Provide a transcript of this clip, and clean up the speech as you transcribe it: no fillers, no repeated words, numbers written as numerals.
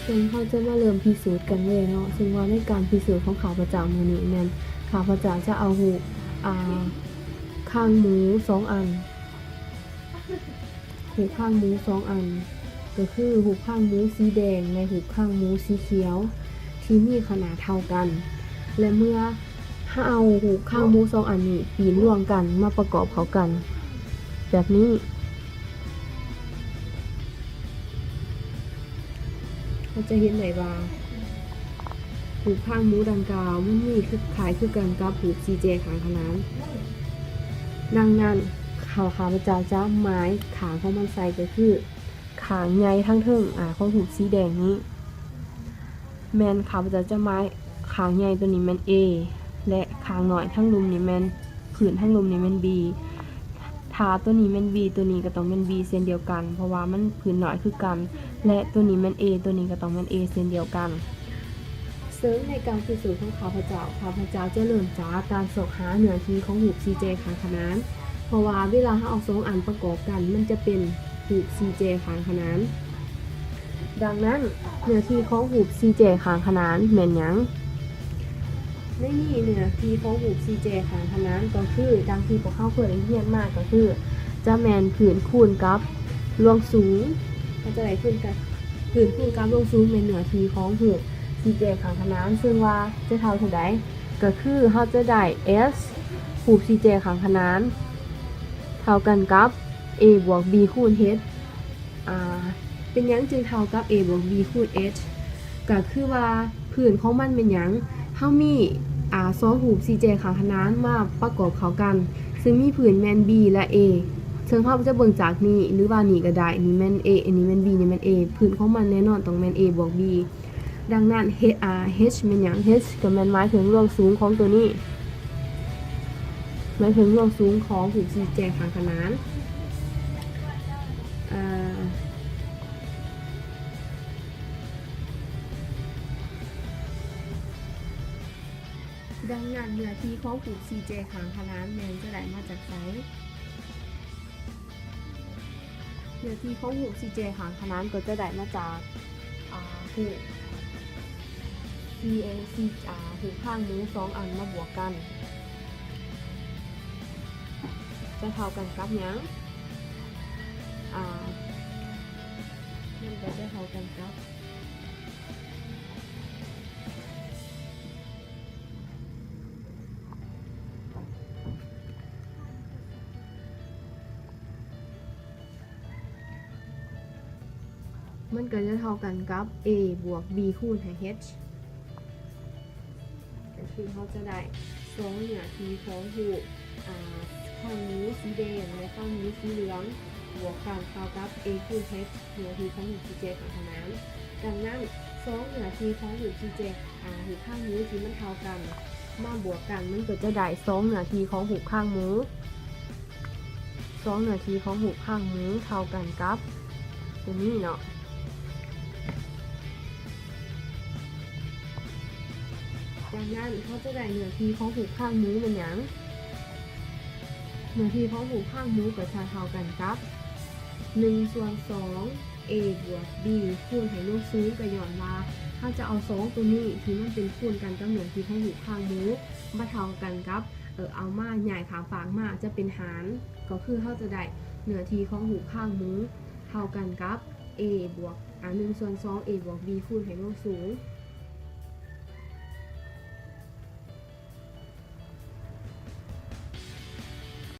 ซึ่งเขาจะมาเริ่มพิสูจน์กันเลยเนาะซึ่งว่าในการพิสูจน์ของข้าพเจ้ามื้อนี้แม่นข้าพเจ้าจะเอาหูข้างหมู2อันหูข้างหมู2อันก็คือหูข้างหมูสีแดงและหูข้างหมูสีเขียวที่มีขนาดเท่ากันและเมื่อถ้าเอาหูข้างหมู2อันนี้ปีนร่วมกันมาประกอบเข้ากันแบบนี้เราจะเห็นได้ว่าหูข้างหมูดังกล่าวมันมีคือคล้ายคือกันกับหูซีเจข้างขนานดังนั้นข้าพเจ้าจะไม้ขางของมันใส่ก็คือขางใหญ่ทั้งเทิงของหูสีแดงนี้แมนข้าพเจ้าจะไม้ขางใหญ่ตัวนี้แมน A และขางน้อยทั้งลุมนี่แมนผืนทั้งลุมนี่แมน B ถ้าตัวนี้แมน B ตัวนี้ก็ต้องแมน B เส้นเดียวกันเพราะว่ามันผืนน้อยคือกันและตัวนี้แมน A ตัวนี้ก็ต้องแมน A เส้นเดียวกันซึ่งในการพิสูจน์ของข้าพเจ้าจะเริ่มจากการสอบหาเนื้อที่ของหูบ CJ ข้างขนานเพราะว่าเวลาเราเอา2อันประกอบกันมันจะเป็นหูบ CJ ข้างขนานดังนั้นเนื้อที่ของหูบ CJ ข้างขนานแม่นหยังในนี้เนื้อที่ของหูบ CJ ข้างขนานก็คือดังที่พวกเราเคยเรียนมาก็คือจะแม่นผืนคูณกับรวงสูงก็จะได้ขึ้นกันผืนคูณกับรวงสูงเป็นเนื้อที่ของหูบCJ ข้างขนานซึ่งว่าจะเท่าใดก็คือเราจะได้ S หูบ CJ ข้างขนานเท่ากันกับ A บวก B คูณ H เป็นหยังจึงเท่ากับ A บวก B คูณ H ก็คือว่าพื้นของมันเป็นหยังเฮามี2หูบ CJ ข้างขนานมาประกอบเข้ากันซึ่งมีพื้นแม่น B และ A ซึ่งเราจะเบิ่งจากนี้หรือว่านี่ก็ได้นี่แม่น A อันนี้แม่น B นี่แม่น A พื้นของมันแน่นอนต้องแม่น A บวก Bดังนั้น H เป็นอย่าง H ก็แม่นหมายถึงรวงสูงของตัวนี้หมายถึงรวงสูงของหูบ CJ ข้างขนานดังนั้นเนื้อที่ของหูบ CJ ข้างขนานแม่นจะได้มาจากไสเนื้อที่ของหูบ CJ ข้างขนานก็จะได้มาจากหูบCAC หูข้างหมู2อันมาบวกกันจะเท่ากันกับหยังมันก็จะเท่ากันกับมันก็จะเท่ากันกับ A บวก B คูณ H ก็คือเขาจะได้2เนื้อที่ของหูบข้างนี้สีแดงและข้างนี้สีเหลืองบวกกันเท่ากับ A คูณ H เนื้อที่ของหูบ CJ ข้างขนานดังนั้น2เนื้อที่ของหูบ CJ หูข้างนี้ที่มันเท่ากันมาบวกกันมันก็จะได้2เนื้อที่ของหูข้างหมู2เนื้อที่ของหูข้างหมูเท่ากันกับตัวนี้เนาะดังนั้นเขาจะได้เนื้อที่ของหูข้างหมูเป็นหยังเนื้อที่ของหูข้างหมูก็จะเท่ากันกับ1/2 A บวก B คูณให้รวงสูงก็ย้อนว่าถ้าจะเอา2ตัวนี้ที่มันเป็นคูณกันกับเนื้อที่ของหูข้างหมูมาเท่ากันกับเอามาใหญ่ขาฝางมาจะเป็นหารก็คือเขาจะได้เนื้อที่ของหูข้างหมูเท่ากันกับ A บวก1/2 A บวก B คูณให้รวงสูง